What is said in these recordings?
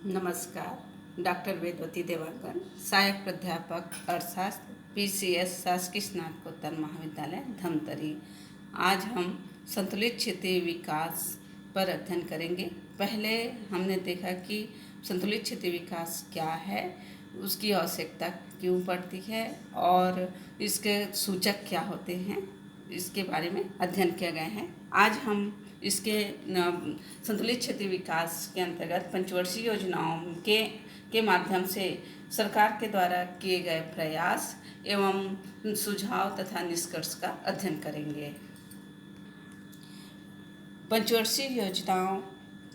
नमस्कार। डॉक्टर वेदवती देवांगन, सहायक प्राध्यापक अर्थशास्त्र, PCS शासकीय स्नातकोत्तर महाविद्यालय धमतरी। आज हम संतुलित क्षेत्रीय विकास पर अध्ययन करेंगे। पहले हमने देखा कि संतुलित क्षेत्रीय विकास क्या है, उसकी आवश्यकता क्यों पड़ती है और इसके सूचक क्या होते हैं, इसके बारे में अध्ययन किया गया है। आज हम इसके संतुलित क्षेत्रीय विकास के अंतर्गत पंचवर्षीय योजनाओं के माध्यम से सरकार के द्वारा किए गए प्रयास एवं सुझाव तथा निष्कर्ष का अध्ययन करेंगे। पंचवर्षीय योजनाओं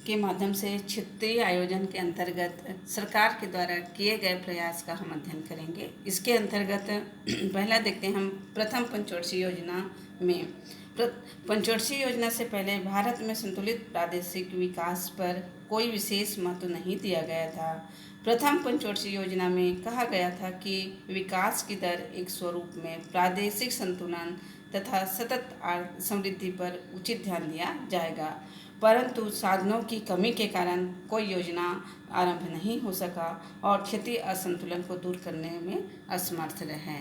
के माध्यम से क्षेत्रीय आयोजन के अंतर्गत सरकार के द्वारा किए गए प्रयास का हम अध्ययन करेंगे। इसके अंतर्गत पहला देखते हैं हम प्रथम पंचवर्षीय योजना में। पंचवर्षीय योजना से पहले भारत में संतुलित प्रादेशिक विकास पर कोई विशेष महत्व नहीं दिया गया था। प्रथम पंचवर्षीय योजना में कहा गया था कि विकास की दर एक स्वरूप में प्रादेशिक संतुलन तथा सतत समृद्धि पर उचित ध्यान दिया जाएगा, परंतु साधनों की कमी के कारण कोई योजना आरंभ नहीं हो सका और क्षेत्रीय असंतुलन को दूर करने में असमर्थ रहे।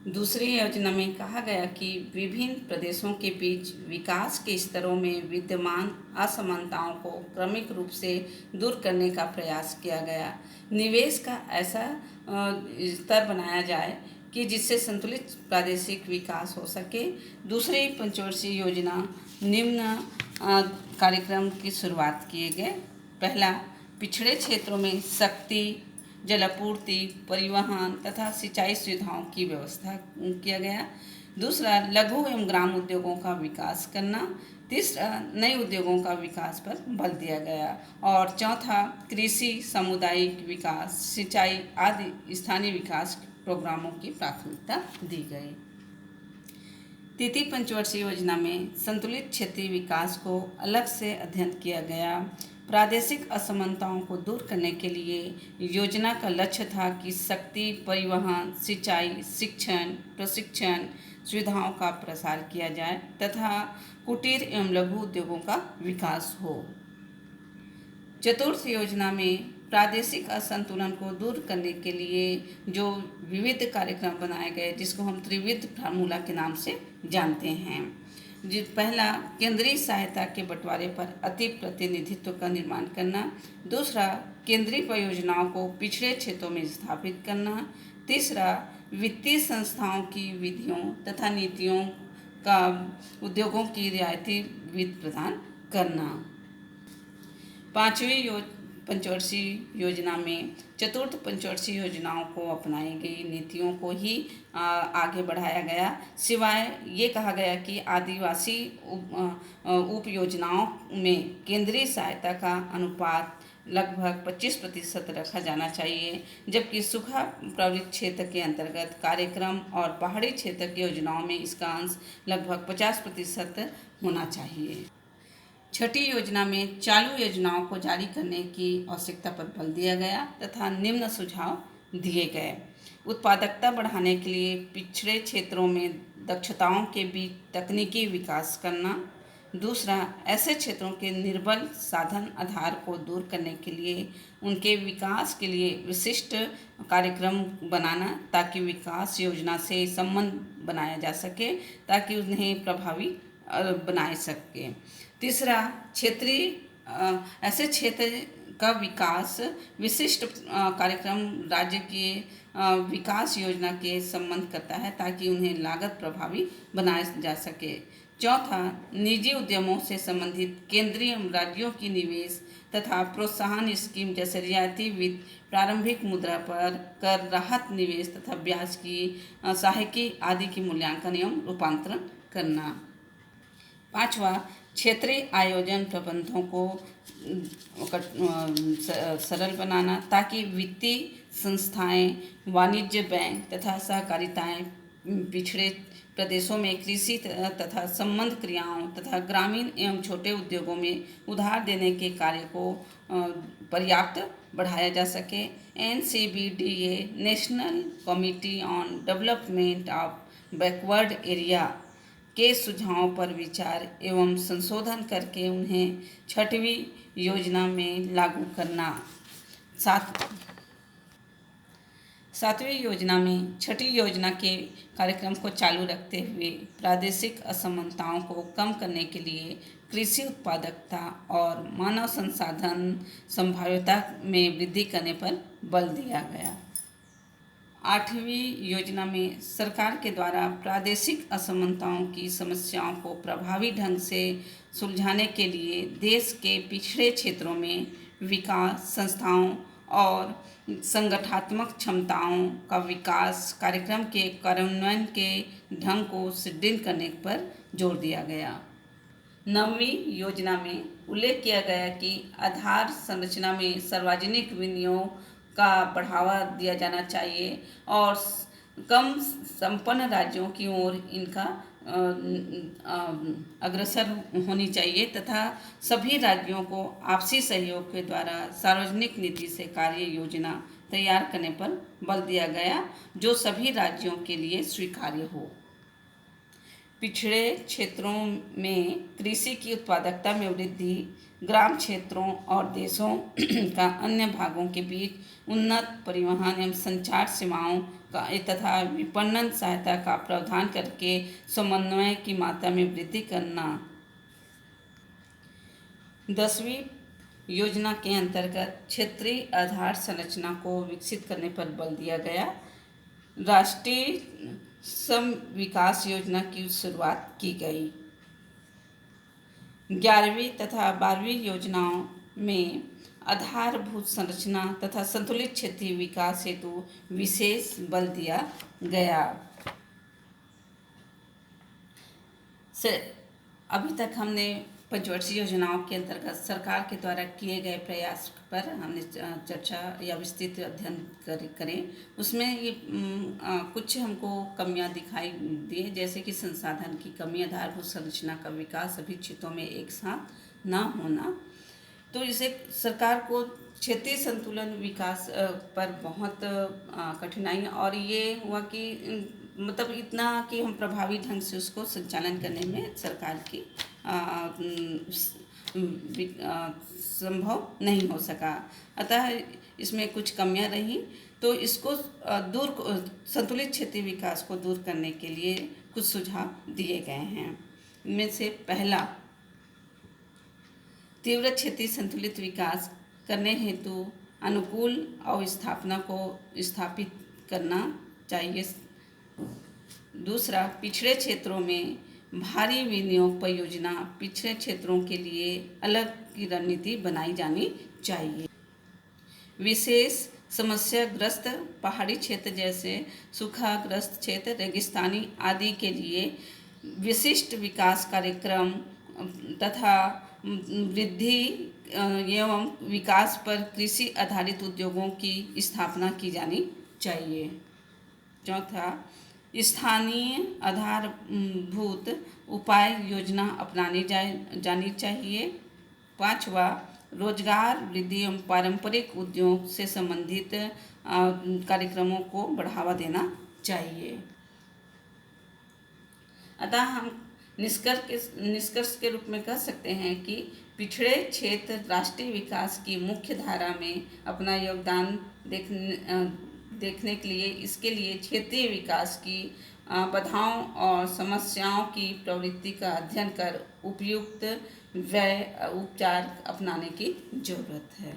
दूसरी योजना में कहा गया कि विभिन्न प्रदेशों के बीच विकास के स्तरों में विद्यमान असमानताओं को क्रमिक रूप से दूर करने का प्रयास किया गया। निवेश का ऐसा स्तर बनाया जाए कि जिससे संतुलित प्रादेशिक विकास हो सके। दूसरी पंचवर्षीय योजना निम्न कार्यक्रम की शुरुआत किए गए। पहला, पिछड़े क्षेत्रों में शक्ति, जलापूर्ति, परिवहन तथा सिंचाई सुविधाओं की व्यवस्था किया गया। दूसरा, लघु एवं ग्राम उद्योगों का विकास करना। तीसरा, नए उद्योगों का विकास पर बल दिया गया। और चौथा, कृषि, सामुदायिक विकास, सिंचाई आदि स्थानीय विकास प्रोग्रामों की प्राथमिकता दी गई। तृतीय पंचवर्षीय योजना में संतुलित क्षेत्रीय विकास को अलग से अध्ययन किया गया। प्रादेशिक असमानताओं को दूर करने के लिए योजना का लक्ष्य था कि शक्ति, परिवहन, सिंचाई, शिक्षण, प्रशिक्षण सुविधाओं का प्रसार किया जाए तथा कुटीर एवं लघु उद्योगों का विकास हो। चतुर्थ योजना में प्रादेशिक असंतुलन को दूर करने के लिए जो विविध कार्यक्रम बनाए गए, जिसको हम त्रिविध फार्मूला के नाम से जानते हैं। पहला, केंद्रीय सहायता के बंटवारे पर अति प्रतिनिधित्व का निर्माण करना। दूसरा, केंद्रीय परियोजनाओं को पिछड़े क्षेत्रों में स्थापित करना। तीसरा, वित्तीय संस्थाओं की विधियों तथा नीतियों का उद्योगों की रियायती वित्त प्रदान करना। पांचवी पंचवर्षीय योजना में चतुर्थ पंचवर्षीय योजनाओं को अपनाई गई नीतियों को ही आगे बढ़ाया गया। सिवाय ये कहा गया कि आदिवासी उप योजनाओं में केंद्रीय सहायता का अनुपात लगभग 25% रखा जाना चाहिए, जबकि सूखा प्रभावित क्षेत्र के अंतर्गत कार्यक्रम और पहाड़ी क्षेत्र की योजनाओं में इसका अंश लगभग 50% होना चाहिए। छठी योजना में चालू योजनाओं को जारी करने की आवश्यकता पर बल दिया गया तथा निम्न सुझाव दिए गए। उत्पादकता बढ़ाने के लिए पिछड़े क्षेत्रों में दक्षताओं के बीच तकनीकी विकास करना। दूसरा, ऐसे क्षेत्रों के निर्बल साधन आधार को दूर करने के लिए उनके विकास के लिए विशिष्ट कार्यक्रम बनाना, ताकि विकास योजना से संबंध बनाया जा सके, ताकि उन्हें प्रभावी बनाए सके। तीसरा, क्षेत्रीय ऐसे क्षेत्र का विकास विशिष्ट कार्यक्रम राज्य के विकास योजना के संबंध करता है, ताकि उन्हें लागत प्रभावी बनाया जा सके। चौथा, निजी उद्यमों से संबंधित केंद्रीय राज्यों की निवेश तथा प्रोत्साहन स्कीम जैसे रियायती वित्त, प्रारंभिक मुद्रा पर कर राहत, निवेश तथा ब्याज की सहायकी आदि की मूल्यांकन एवं रूपांतरण करना। पांचवा, क्षेत्रीय आयोजन प्रबंधों को सरल बनाना, ताकि वित्तीय संस्थाएं, वाणिज्य बैंक तथा सहकारिताएं पिछड़े प्रदेशों में कृषि तथा संबंध क्रियाओं तथा ग्रामीण एवं छोटे उद्योगों में उधार देने के कार्य को पर्याप्त बढ़ाया जा सके। NCBDA national committee on development of backward area के सुझावों पर विचार एवं संशोधन करके उन्हें छठवीं योजना में लागू करना। सातवीं योजना में छठी योजना के कार्यक्रम को चालू रखते हुए प्रादेशिक असमानताओं को कम करने के लिए कृषि उत्पादकता और मानव संसाधन संभाव्यता में वृद्धि करने पर बल दिया गया। आठवीं योजना में सरकार के द्वारा प्रादेशिक असमानताओं की समस्याओं को प्रभावी ढंग से सुलझाने के लिए देश के पिछड़े क्षेत्रों में विकास संस्थाओं और संगठनात्मक क्षमताओं का विकास कार्यक्रम के कार्यान्वयन के ढंग को सुदृढ़ करने पर जोर दिया गया। नौवीं योजना में उल्लेख किया गया कि आधार संरचना में सार्वजनिक विनियोग का बढ़ावा दिया जाना चाहिए और कम संपन्न राज्यों की ओर इनका अग्रसर होनी चाहिए तथा सभी राज्यों को आपसी सहयोग के द्वारा सार्वजनिक नीति से कार्य योजना तैयार करने पर बल दिया गया जो सभी राज्यों के लिए स्वीकार्य हो। पिछड़े क्षेत्रों में कृषि की उत्पादकता में वृद्धि, ग्राम क्षेत्रों और देशों का अन्य भागों के बीच उन्नत परिवहन एवं संचार सेवाओं का तथा विपणन सहायता का प्रावधान करके समन्वय की मात्रा में वृद्धि करना। 10वीं योजना के अंतर्गत क्षेत्रीय आधार संरचना को विकसित करने पर बल दिया गया। राष्ट्रीय सम विकास योजना की शुरुआत की गई। 11वीं तथा 12वीं योजनाओं में आधारभूत संरचना तथा संतुलित क्षेत्रीय विकास हेतु विशेष बल दिया गया। अभी तक हमने पंचवर्षीय योजनाओं के अंतर्गत सरकार के द्वारा किए गए प्रयास पर हमने चर्चा या विस्तृत अध्ययन करें। उसमें ये कुछ हमको कमियां दिखाई दी, जैसे कि संसाधन की कमी, आधारभूत संरचना का विकास सभी क्षेत्रों में एक साथ ना होना। तो इसे सरकार को क्षेत्रीय संतुलन विकास पर बहुत कठिनाई और ये हुआ कि मतलब इतना कि हम प्रभावी ढंग से उसको संचालन करने में सरकार की संभव नहीं हो सका। अतः इसमें कुछ कमियां रहीं, तो इसको संतुलित क्षेत्रीय विकास को दूर करने के लिए कुछ सुझाव दिए गए हैं। इनमें से पहला, तीव्र क्षेत्रीय संतुलित विकास करने हेतु अनुकूल अवस्थापना को स्थापित करना चाहिए। दूसरा, पिछड़े क्षेत्रों में भारी विनियोग परियोजना, पिछड़े क्षेत्रों के लिए अलग की रणनीति बनाई जानी चाहिए। विशेष समस्याग्रस्त पहाड़ी क्षेत्र जैसे सूखाग्रस्त क्षेत्र, रेगिस्तानी आदि के लिए विशिष्ट विकास कार्यक्रम तथा वृद्धि एवं विकास पर कृषि आधारित उद्योगों की स्थापना की जानी चाहिए। चौथा, स्थानीय आधारभूत उपाय योजना अपनानी जानी चाहिए। पांचवा, रोजगार वृद्धि एवं पारंपरिक उद्योग से संबंधित कार्यक्रमों को बढ़ावा देना चाहिए। अतः हम निष्कर्ष के रूप में कह सकते हैं कि पिछड़े क्षेत्र राष्ट्रीय विकास की मुख्य धारा में अपना योगदान देखने के लिए इसके लिए क्षेत्रीय विकास की बाधाओं और समस्याओं की प्रवृत्ति का अध्ययन कर उपयुक्त व्यय उपचार अपनाने की जरूरत है।